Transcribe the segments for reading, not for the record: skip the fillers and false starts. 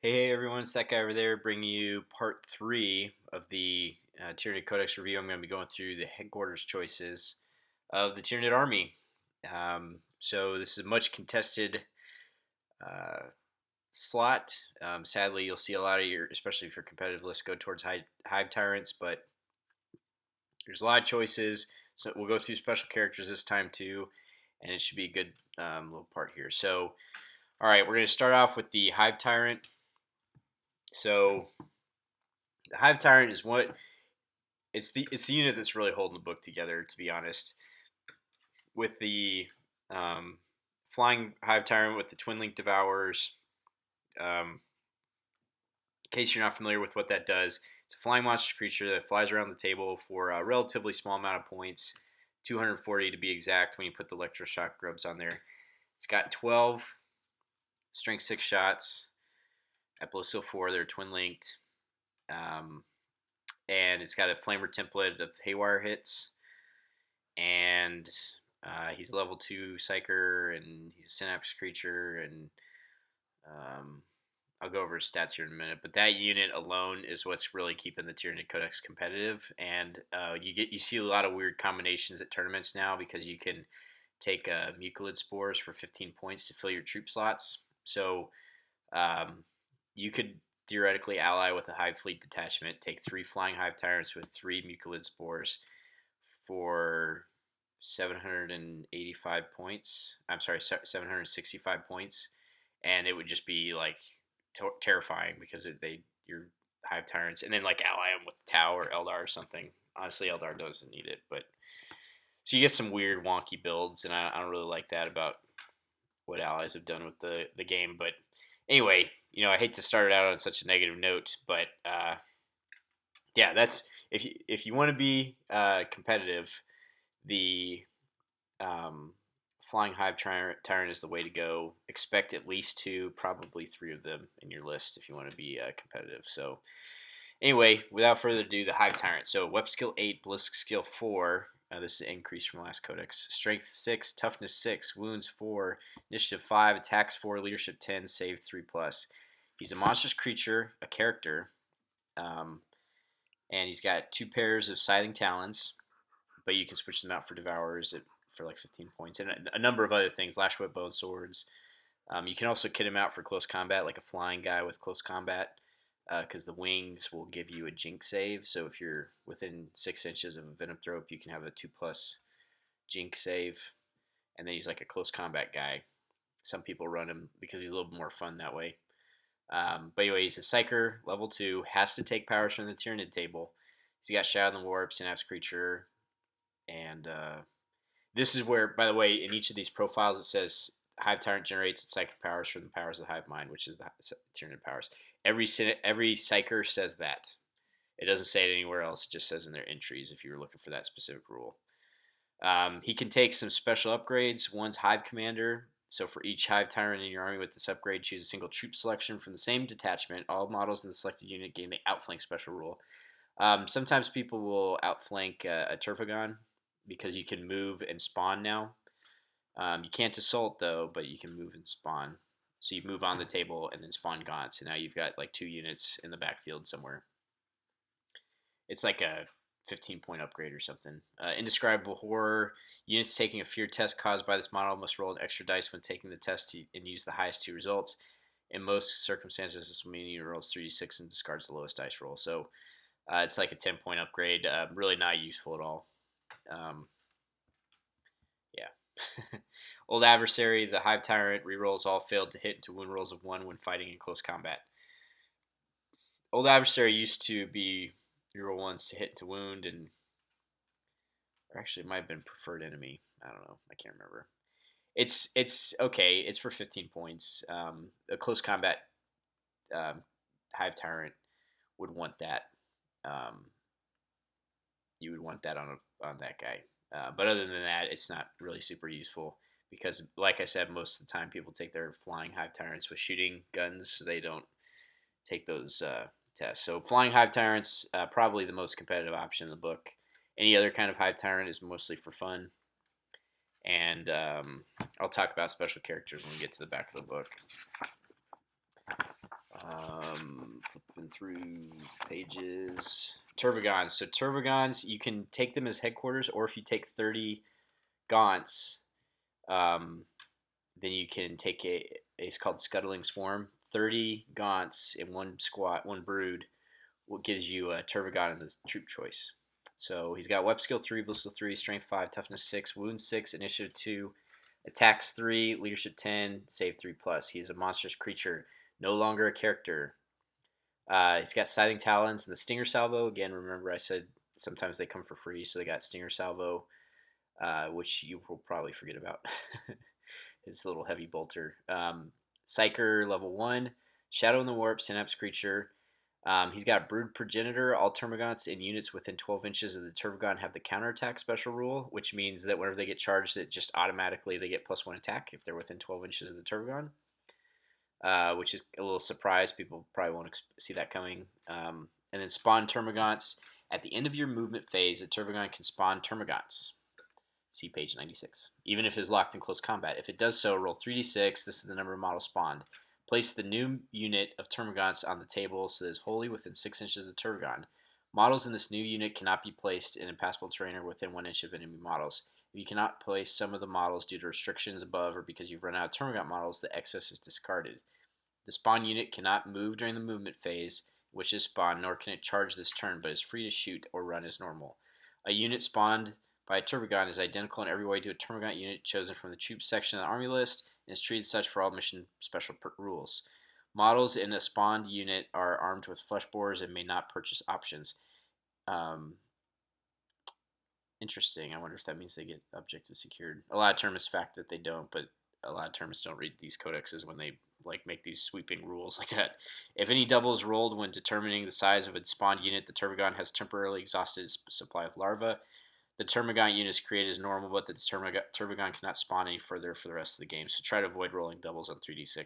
Hey everyone, it's that guy over there bringing you part three of the Tyranid Codex review. I'm going to be going through the headquarters choices of the Tyranid army. So this is a much contested uh, slot. Sadly, you'll see a lot of your, especially for competitive lists, go towards Hive Tyrants, but there's a lot of choices. So we'll go through special characters this time too, and it should be a good little part here. So, all right, we're going to start off with the Hive Tyrant. So the Hive Tyrant is what it's the unit that's really holding the book together, to be honest. With the um, flying Hive Tyrant with the Twin Link Devourers. In case you're not familiar with what that does, it's a flying monster creature that flies around the table for a relatively small amount of points, 240 to be exact. When you put the electroshock grubs on there, it's got 12 strength 6 shots. Epilosil 4, they're twin linked. Um, and it's got a flamer template of haywire hits, and he's level 2 psyker, and he's a synapse creature, and um, I'll go over his stats here in a minute. But that unit alone is what's really keeping the Tyranid Codex competitive, and you see a lot of weird combinations at tournaments now because you can take mucilid spores for 15 points to fill your troop slots. So um, you could theoretically ally with a Hive Fleet detachment, take 3 Flying Hive Tyrants with 3 mucilid spores for 785 points. I'm sorry, 765 points, and it would just be like terrifying because you're Hive Tyrants, and then like ally them with Tau or Eldar or something. Honestly, Eldar doesn't need it, but so you get some weird wonky builds, and I don't really like that about what allies have done with the game. But anyway, I hate to start it out on such a negative note, but yeah, that's if you want to be competitive, the um, Flying Hive Tyrant is the way to go. Expect at least 2, probably 3 of them in your list if you want to be competitive. So, anyway, without further ado, the Hive Tyrant. So, Weapon Skill 8, Ballistic Skill 4. This is an increase from last Codex. Strength 6, Toughness 6, Wounds 4, Initiative 5, Attacks 4, Leadership 10, Save 3 plus. He's a monstrous creature, a character, um, and he's got 2 pairs of Scything Talons, but you can switch them out for Devourers for like 15 points, and a number of other things. Lash Whip, Bone Swords. You can also kit him out for close combat, like a flying guy with close combat, because the wings will give you a Jinx save. So if you're within 6 inches of a Venomthrope, you can have a 2+ Jinx save, and then he's like a close combat guy. Some people run him because he's a little more fun that way. But anyway, he's a Psyker, level 2, has to take powers from the Tyranid table. He's got Shadow in the Warp, Synapse Creature, and this is where, by the way, in each of these profiles it says Hive Tyrant generates its psychic powers from the powers of the Hive Mind, which is the Tyranid powers. Every Psyker says that. It doesn't say it anywhere else. It just says in their entries if you were looking for that specific rule. He can take some special upgrades. One's Hive Commander. So for each Hive Tyrant in your army with this upgrade, choose a single troop selection from the same detachment. All models in the selected unit gain the Outflank special rule. Sometimes people will outflank a Turfagon because you can move and spawn now. You can't assault though, but you can move and spawn. So you move on the table and then spawn gaunts, and now you've got like 2 units in the backfield somewhere. It's like a 15-point upgrade or something. Indescribable Horror. Units taking a fear test caused by this model must roll an extra dice when taking the test and use the highest 2 results. In most circumstances, this will mean you rolls 3d6 and discards the lowest dice roll. So it's like a 10-point upgrade. Really not useful at all. Um, yeah. Old Adversary, the Hive Tyrant, rerolls all failed to hit into wound rolls of 1 when fighting in close combat. Old Adversary used to be reroll ones to hit into wound, and or actually it might have been preferred enemy. I don't know. I can't remember. It's okay. It's for 15 points. A close combat um, Hive Tyrant would want that. Um, you would want that on that guy. But other than that, it's not really super useful because, like I said, most of the time people take their flying Hive Tyrants with shooting guns. So they don't take those tests. So flying Hive Tyrants, probably the most competitive option in the book. Any other kind of Hive Tyrant is mostly for fun. And I'll talk about special characters when we get to the back of the book. run through pages. Turvagons. So Turvagons, you can take them as headquarters, or if you take 30 Gaunts, um, then you can take it's called Scuttling Swarm. 30 Gaunts in one squad, one brood, what gives you a Turvagon in the troop choice. So he's got Web Skill 3, Ballistal 3, Strength 5, Toughness 6, Wound 6, Initiative 2, Attacks 3, Leadership 10, Save 3 plus. He's a monstrous creature, no longer a character. He's got Scything Talons and the Stinger Salvo. Again, remember I said sometimes they come for free, so they got Stinger Salvo, which you will probably forget about. His little heavy bolter. Psyker level 1, Shadow in the Warp, Synapse creature. He's got Brood Progenitor. All Termagants in units within 12 inches of the Termagon have the counterattack special rule, which means that whenever they get charged, it just automatically they get +1 attack if they're within 12 inches of the Termagon, which is a little surprise. People probably won't see that coming. And then spawn Termagants. At the end of your movement phase, a Termagon can spawn Termagants. See page 96. Even if it is locked in close combat. If it does so, roll 3d6. This is the number of models spawned. Place the new unit of Termagants on the table so that it is wholly within 6 inches of the Termagon. Models in this new unit cannot be placed in impassable terrain or within 1 inch of enemy models. If you cannot place some of the models due to restrictions above or because you've run out of Termagant models, the excess is discarded. The spawn unit cannot move during the movement phase, which is spawned, nor can it charge this turn, but is free to shoot or run as normal. A unit spawned by a Termagon is identical in every way to a Termagant unit chosen from the troops section of the army list and is treated such for all mission special rules. Models in a spawned unit are armed with flesh borers and may not purchase options. Interesting. I wonder if that means they get objectives secured. A lot of termists fact that they don't, but a lot of termists don't read these codexes when they make these sweeping rules like that. If any double is rolled when determining the size of a spawned unit, the Termagon has temporarily exhausted its supply of larvae. The Termagant unit is created as normal, but the Termagant cannot spawn any further for the rest of the game, so try to avoid rolling doubles on 3d6.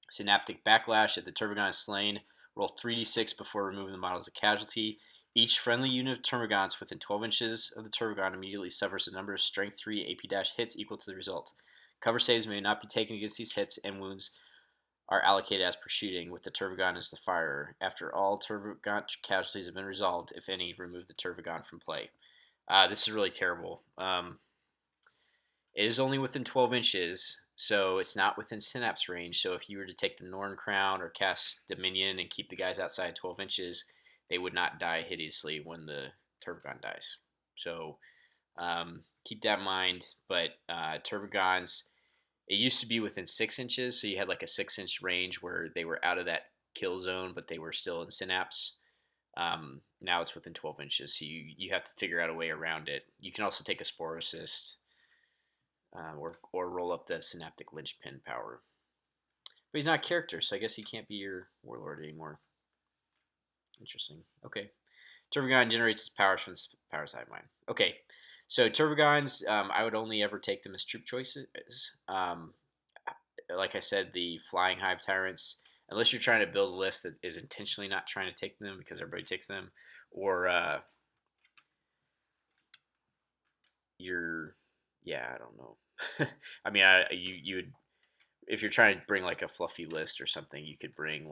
Synaptic Backlash. If the Termagant is slain, roll 3d6 before removing the model as a casualty. Each friendly unit of Termagants within 12 inches of the Termagant immediately suffers a number of Strength 3 AP- hits equal to the result. Cover saves may not be taken against these hits, and wounds are allocated as per shooting, with the Termagant as the firer. After all Termagant casualties have been resolved, if any, remove the Termagant from play. This is really terrible. It is only within 12 inches, so it's not within Synapse range. So if you were to take the Norn Crown or cast Dominion and keep the guys outside 12 inches, they would not die hideously when the Termagant dies. So keep that in mind. But Termagants, it used to be within 6 inches, so you had like a 6-inch range where they were out of that kill zone, but they were still in Synapse. Now it's within 12 inches, so you have to figure out a way around it. You can also take a Spore Assist or roll up the Synaptic Linchpin power. But he's not a character, so I guess he can't be your Warlord anymore. Interesting. Okay. Termagon generates his powers from the powers I have mine. Okay. So Termagons, I would only ever take them as troop choices. Like I said, the Flying Hive Tyrants, unless you're trying to build a list that is intentionally not trying to take them because everybody takes them, or I don't know. I mean, you would, if you're trying to bring like a fluffy list or something, you could bring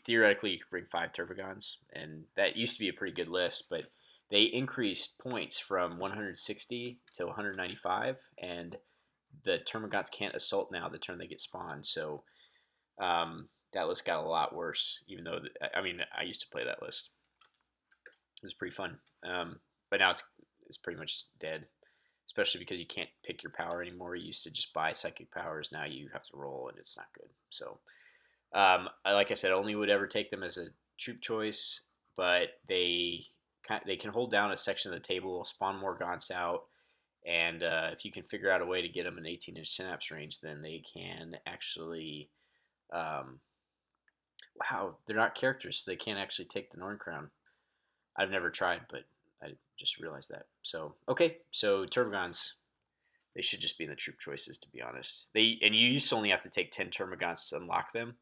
theoretically you could bring 5 Termagons, and that used to be a pretty good list, but they increased points from 160 to 195, and the Termagants can't assault now the turn they get spawned, so that list got a lot worse, even though, I used to play that list. It was pretty fun. But now it's pretty much dead, especially because you can't pick your power anymore. You used to just buy psychic powers. Now you have to roll, and it's not good. So, like I said, only would ever take them as a troop choice, but they can hold down a section of the table, spawn more Gaunts out, and if you can figure out a way to get them an 18-inch Synapse range, then they can actually wow, they're not characters, so they can't actually take the Norn Crown. I've never tried, but I just realized that. So, okay, so Termagants, they should just be in the troop choices, to be honest. You used to only have to take 10 Termagants to unlock them,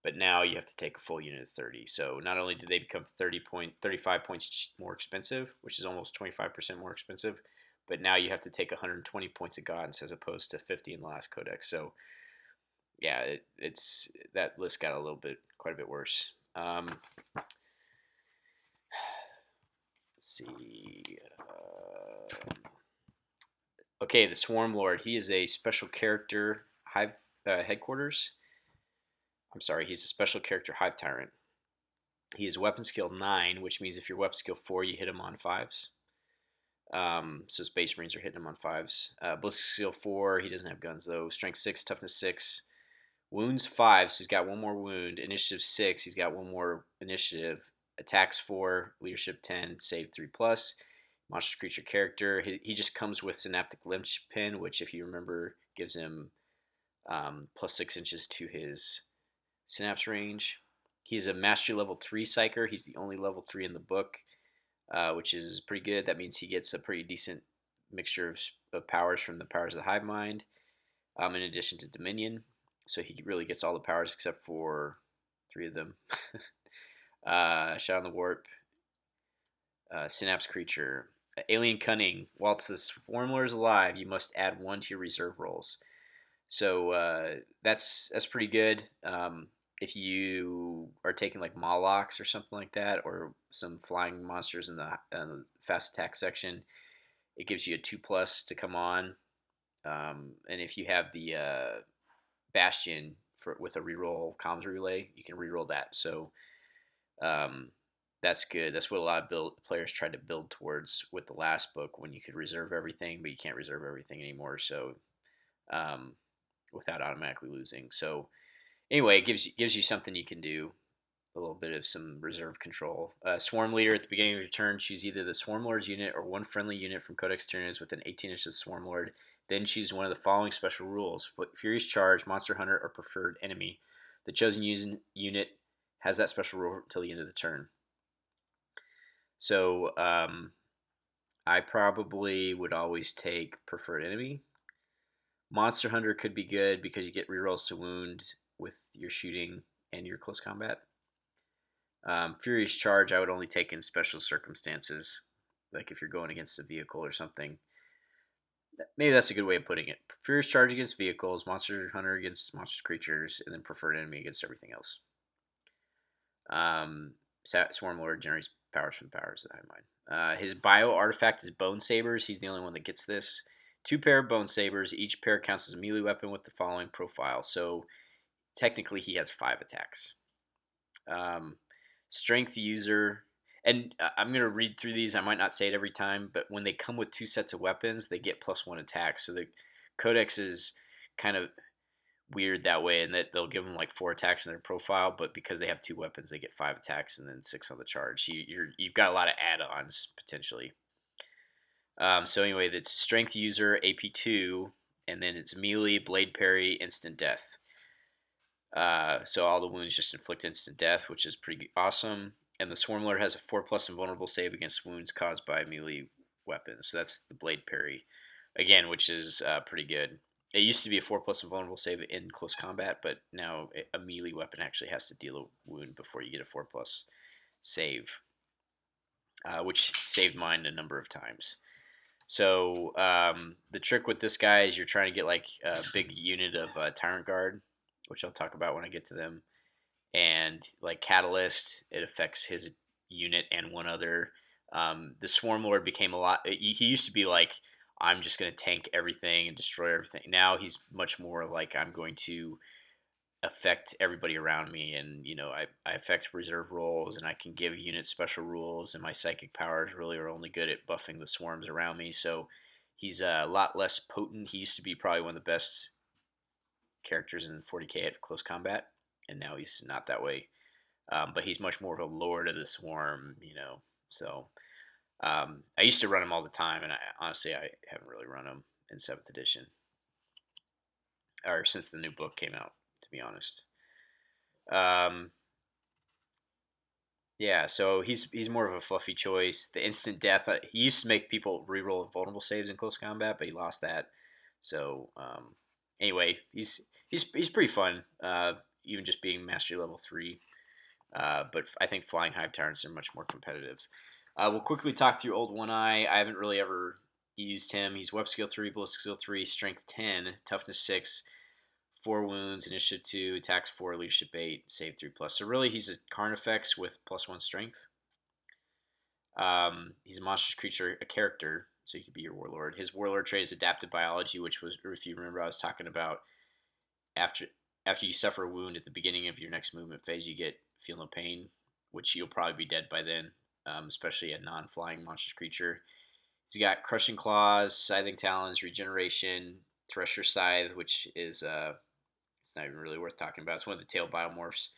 but now you have to take a full unit of 30. So not only did they become 35 points more expensive, which is almost 25% more expensive, but now you have to take 120 points of Gaunts as opposed to 50 in the last codex. So yeah, it's that list got quite a bit worse. Let's see. Okay, the Swarm Lord. He is a special character Hive headquarters. I'm sorry, he's a special character Hive Tyrant. He is weapon skill 9, which means if you're weapon skill 4, you hit him on 5s. So Space Marines are hitting him on 5s. Ballistic skill 4, he doesn't have guns though. Strength 6, toughness 6. Wounds 5, so he's got one more wound. Initiative 6, he's got one more initiative. Attacks 4, leadership 10, save 3 plus. Monster creature character. He just comes with synaptic linchpin, which, if you remember, gives him plus 6 inches to his synapse range. He's a mastery level 3 psyker. He's the only level 3 in the book, which is pretty good. That means he gets a pretty decent mixture of powers from the powers of the Hive Mind, in addition to Dominion. So he really gets all the powers except for 3 of them. Shot on the Warp, Synapse Creature, Alien Cunning. Whilst the Swarmler is alive, you must add 1 to your reserve rolls. So that's pretty good. If you are taking like Molochs or something like that, or some flying monsters in the fast attack section, it gives you a 2+ to come on. And if you have the Bastion with a reroll comms relay, you can reroll that. So that's good. That's what a lot of players tried to build towards with the last book, when you could reserve everything, but you can't reserve everything anymore. So without automatically losing. So anyway, it gives you something you can do. A little bit of some reserve control. Swarm Leader, at the beginning of your turn, choose either the Swarm Lord's unit or one friendly unit from Codex Tyranids within 18 inches of Swarm Lord. Then choose one of the following special rules: Furious Charge, Monster Hunter, or Preferred Enemy. The chosen unit has that special rule until the end of the turn. So I probably would always take Preferred Enemy. Monster Hunter could be good because you get rerolls to wound with your shooting and your close combat. Furious Charge I would only take in special circumstances, like if you're going against a vehicle or something. Maybe that's a good way of putting it. Furious Charge against vehicles, Monster Hunter against monster creatures, and then Preferred Enemy against everything else. Swarm Lord generates powers from powers that I mind. His bio artifact is Bone Sabers. He's the only one that gets this. 2 pair of Bone Sabers. Each pair counts as a melee weapon with the following profile. So technically he has 5 attacks. Strength user. And I'm going to read through these. I might not say it every time, but when they come with 2 sets of weapons, they get +1 attack. So the Codex is kind of weird that way, and that they'll give them like 4 attacks in their profile, but because they have 2 weapons, they get 5 attacks and then 6 on the charge. You've got a lot of add-ons potentially. So anyway, that's Strength User, AP2, and then it's melee, blade parry, instant death. So all the wounds just inflict instant death, which is pretty awesome. And the Swarm Lord has a 4+ invulnerable save against wounds caused by melee weapons. So that's the blade parry, again, which is pretty good. It used to be a 4+ invulnerable save in close combat, but now a melee weapon actually has to deal a wound before you get a 4+ save, which saved mine a number of times. So the trick with this guy is you're trying to get like a big unit of Tyrant Guard, which I'll talk about when I get to them. And like Catalyst, it affects his unit and one other. The Swarm Lord became a lot. He used to be like, I'm just going to tank everything and destroy everything. Now he's much more like, I'm going to affect everybody around me, and I affect reserve rolls, and I can give units special rules, and my psychic powers really are only good at buffing the swarms around me. So he's a lot less potent. He used to be probably one of the best characters in 40k at close combat, and now he's not that way. But he's much more of a lord of the swarm, So I used to run him all the time, and I haven't really run him in 7th edition, or since the new book came out, to be honest. Yeah, so he's more of a fluffy choice. The instant death, he used to make people reroll vulnerable saves in close combat, but he lost that. So anyway, he's pretty fun, even just being mastery level 3. But I think flying Hive Tyrants are much more competitive. We'll quickly talk through Old One Eye. I haven't really ever used him. He's Web Skill 3, Ballistic Skill 3, Strength 10, Toughness 6, 4 wounds, initiative 2, attacks 4, leadership 8, save 3+. So really, he's a Carnifex with +1 strength. He's a monstrous creature, a character, so he could be your warlord. His warlord trait is adaptive biology, which was, if you remember, I was talking about after you suffer a wound at the beginning of your next movement phase, you get feel no pain, which you'll probably be dead by then, especially a non-flying monstrous creature. He's got crushing claws, scything talons, regeneration, thresher scythe, which is it's not even really worth talking about. It's one of the tail biomorphs.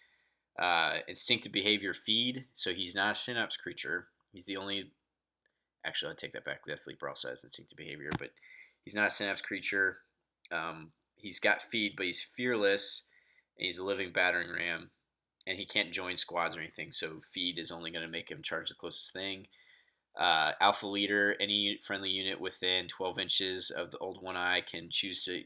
Instinctive behavior, feed. So he's not a synapse creature. He's the only. Actually, I'll take that back. Death Leaper also has instinctive behavior, but he's not a synapse creature. He's got feed, but he's fearless, and he's a living battering ram, and he can't join squads or anything. So feed is only going to make him charge the closest thing. Alpha leader, any friendly unit within 12 inches of the Old One Eye can choose to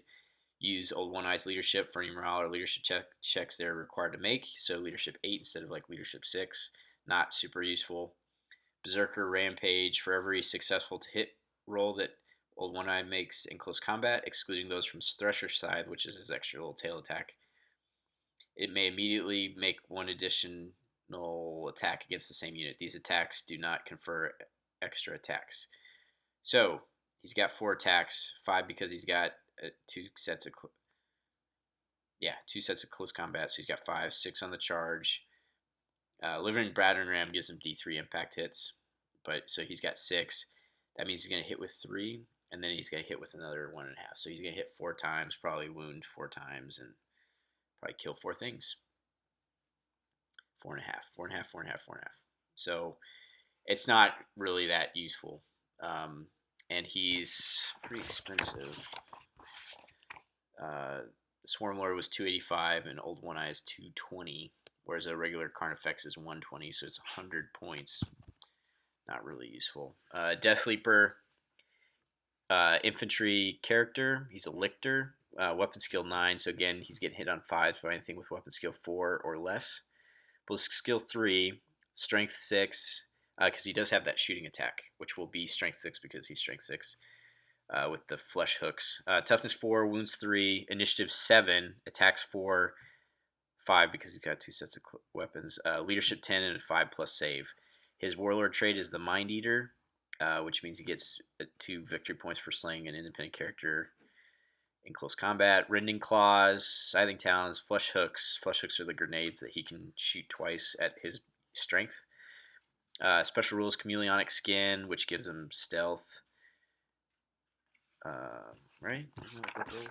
use Old One Eye's leadership for any morale or leadership checks they're required to make. So leadership 8 instead of like leadership 6. Not super useful. Berserker Rampage, for every successful to hit roll that Old One Eye makes in close combat, excluding those from Thresher Scythe, which is his extra little tail attack, it may immediately make one additional attack against the same unit. These attacks do not confer extra attacks. So he's got 4 attacks, 5 because he's got 2 sets of close combat. So he's got 5, 6 on the charge. Living Battering Ram gives him D3 impact hits, but so he's got 6. That means he's going to hit with 3, and then he's going to hit with another 1.5. So he's going to hit 4 times, probably wound 4 times, and probably kill 4 things. 4.5, 4.5, 4.5, 4.5. So it's not really that useful, and he's pretty expensive. Swarm Lord was 285, and Old One Eye is 220. Whereas a regular Carnifex is 120, so it's 100 points. Not really useful. Death Leaper, infantry character. He's a lictor. Weapon skill 9, so again, he's getting hit on 5s by anything with weapon skill 4 or less. Ballistic skill 3, strength 6, because he does have that shooting attack, which will be strength 6 because he's strength 6 with the flesh hooks. Toughness 4, wounds 3, initiative 7, attacks 4, 5 because he's got 2 sets of weapons. Leadership 10 and a 5+ save. His warlord trait is the Mind Eater, which means he gets 2 victory points for slaying an independent character in close combat. Rending claws, scything talons, flesh hooks. Flesh hooks are the grenades that he can shoot twice at his strength. Special rules, chameleonic skin, which gives him stealth. Right? Isn't that what that is?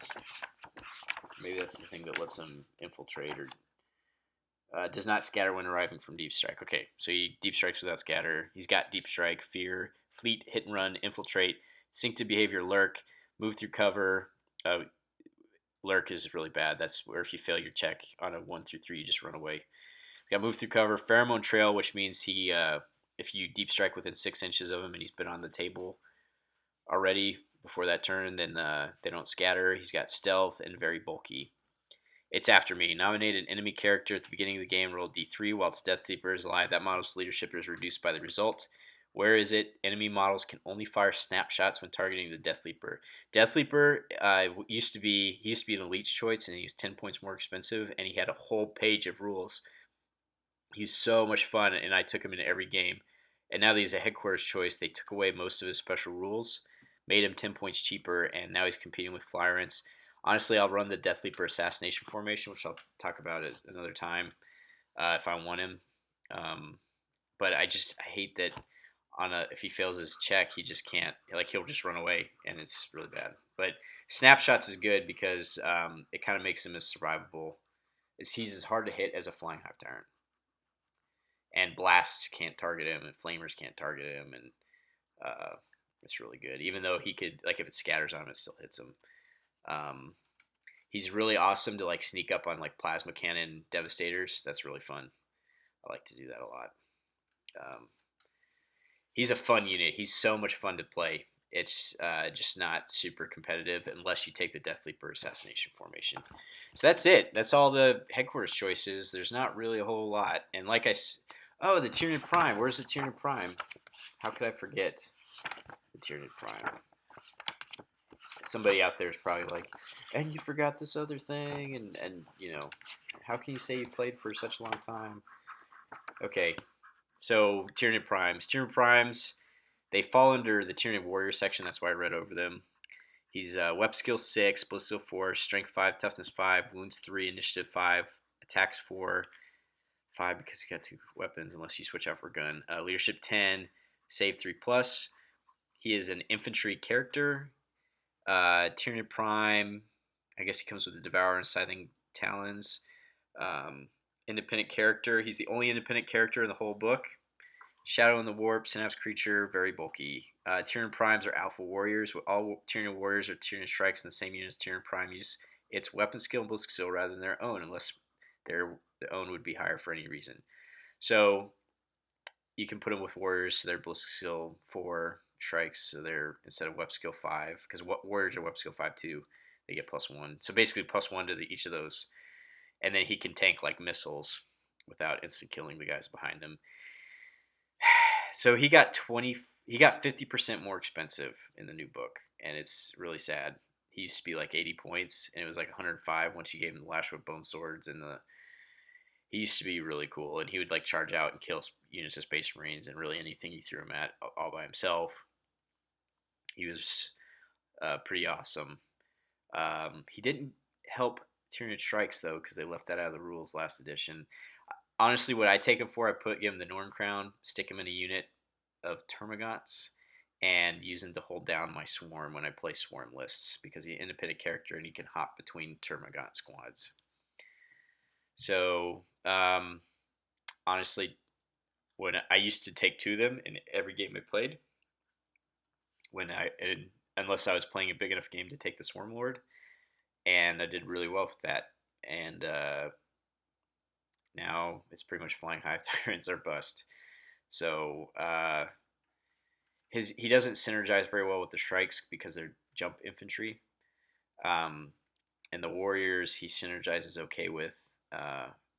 Maybe that's the thing that lets him infiltrate, or does not scatter when arriving from deep strike. Okay, so he deep strikes without scatter. He's got deep strike, fear, fleet, hit and run, infiltrate, instinctive behavior, lurk, move through cover. Lurk is really bad. That's where if you fail your check on a 1 through 3, you just run away. He's got move through cover, pheromone trail, which means he if you deep strike within 6 inches of him and he's been on the table already before that turn, then they don't scatter. He's got stealth and very bulky. It's after me. Nominate an enemy character at the beginning of the game. Roll D3 whilst Death Leaper is alive. That model's leadership is reduced by the result. Where is it? Enemy models can only fire snapshots when targeting the Death Leaper. Death Leaper used to be an elite's choice, and he was 10 points more expensive, and he had a whole page of rules. He was so much fun, and I took him in every game. And now that he's a headquarters choice, they took away most of his special rules, made him 10 points cheaper, and now he's competing with Flyrants. Honestly, I'll run the Death Leaper assassination formation, which I'll talk about at another time if I want him. But I hate that if he fails his check, he just can't. He'll just run away, and it's really bad. But snapshots is good because it kind of makes him as survivable. He's as hard to hit as a flying Hive Tyrant. And blasts can't target him, and flamers can't target him, and it's really good. Even though he could, if it scatters on him, it still hits him. He's really awesome to sneak up on plasma cannon devastators. That's really fun. I like to do that a lot. He's a fun unit. He's so much fun to play. It's just not super competitive unless you take the Death Leaper assassination formation. So that's it. That's all the headquarters choices. There's not really a whole lot. And the Tyranid Prime. Where's the Tyranid Prime? How could I forget the Tyranid Prime? somebody out there is probably like, and you forgot this other thing, and how can you say you played for such a long time? Okay, so Tyranid Primes. Tyranid Primes, they fall under the Tyranid Warrior section. That's why I read over them. He's Web Skill 6, Bliss Skill 4, Strength 5, Toughness 5, Wounds 3, Initiative 5, Attacks 4, 5 because he got 2 weapons unless you switch out for a gun. Leadership 10, Save 3 plus. He is an infantry character. Tyranid Prime, I guess he comes with the Devourer and Scything Talons. Independent character. He's the only independent character in the whole book. Shadow in the Warp, Synapse creature, very bulky. Tyranid Primes are alpha warriors. All Tyranid warriors are Tyranid strikes in the same unit as Tyranid Prime use its weapon skill and bliss skill rather than their own, unless their own would be higher for any reason. So you can put them with warriors, so they're bliss skill 4 strikes, so they're instead of web skill 5, because warriors are web skill 5 too. They get +1. So basically +1 to each of those. And then he can tank like missiles without instant killing the guys behind him. So he got 50% more expensive in the new book, and it's really sad. He used to be like 80 points, and it was like 105 once you gave him the Lash with Bone Swords, and he used to be really cool, and he would like charge out and kill units of Space Marines and really anything you threw him at all by himself. He was pretty awesome. He didn't help Tyranid Strikes though, because they left that out of the rules last edition. Honestly, what I take him for, give him the Norn Crown, stick him in a unit of Termagants, and use him to hold down my Swarm when I play Swarm lists, because he's an independent character and he can hop between Termagant squads. So, honestly, when I used to take 2 of them in every game I played, unless I was playing a big enough game to take the Swarm Lord, and I did really well with that. And now it's pretty much Flying Hive Tyrants are bust. So he doesn't synergize very well with the strikes because they're jump infantry. And the warriors he synergizes okay with.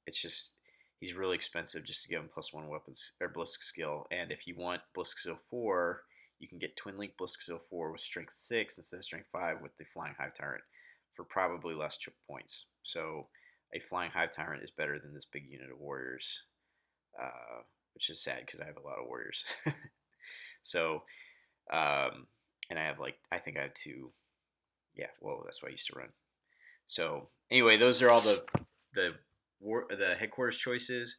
It's just he's really expensive just to give him +1 weapons or Blisk skill. And if you want Blisk skill 4, you can get Twin Link Blisk skill 4 with Strength 6 instead of Strength 5 with the Flying Hive Tyrant for probably less points. So a Flying Hive Tyrant is better than this big unit of warriors, which is sad because I have a lot of warriors. So, and I have I think I have 2. Yeah, well, that's what I used to run. So anyway, those are all the headquarters choices.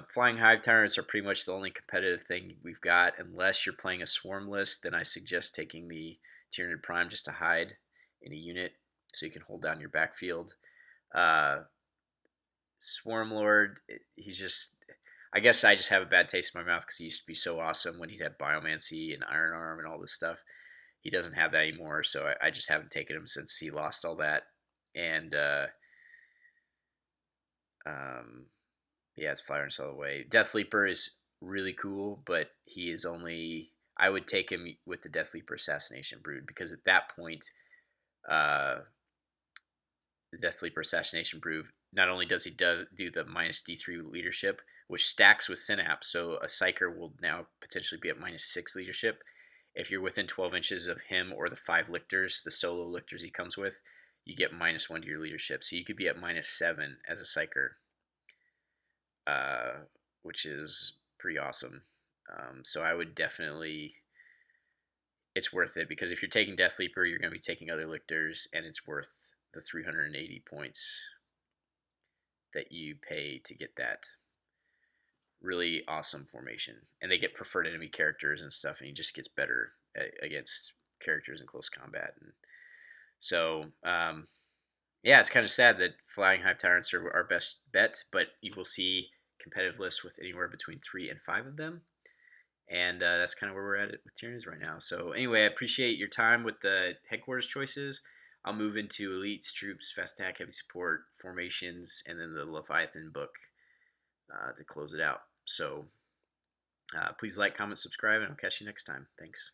Flying Hive Tyrants are pretty much the only competitive thing we've got. Unless you're playing a Swarm list, then I suggest taking the Tyranid Prime just to hide in a unit so you can hold down your backfield. Swarm Lord, I guess I just have a bad taste in my mouth because he used to be so awesome when he had Biomancy and Iron Arm and all this stuff. He doesn't have that anymore, so I just haven't taken him since he lost all that. And yeah, it's Flyer and Sail Away. Death Leaper is really cool, but he is only. I would take him with the Death Leaper Assassination Brood because at that point, the Death Leaper Assassination Brood not only does he do the -D3 leadership, which stacks with Synapse, so a Psyker will now potentially be at -6 leadership. If you're within 12 inches of him or the 5 lictors, the solo lictors he comes with, you get -1 to your leadership. So you could be at -7 as a Psyker, which is pretty awesome. So I would definitely, it's worth it because if you're taking Death Leaper, you're going to be taking other lictors, and it's worth the 380 points that you pay to get that really awesome formation. And they get preferred enemy characters and stuff, and he just gets better against characters in close combat. And so, yeah, it's kind of sad that Flying Hive Tyrants are our best bet, but you will see competitive lists with anywhere between 3 and 5 of them. And that's kind of where we're at with Tyranids right now. So anyway, I appreciate your time with the headquarters choices. I'll move into elites, troops, fast attack, heavy support, formations, and then the Leviathan book to close it out. So please like, comment, subscribe, and I'll catch you next time. Thanks.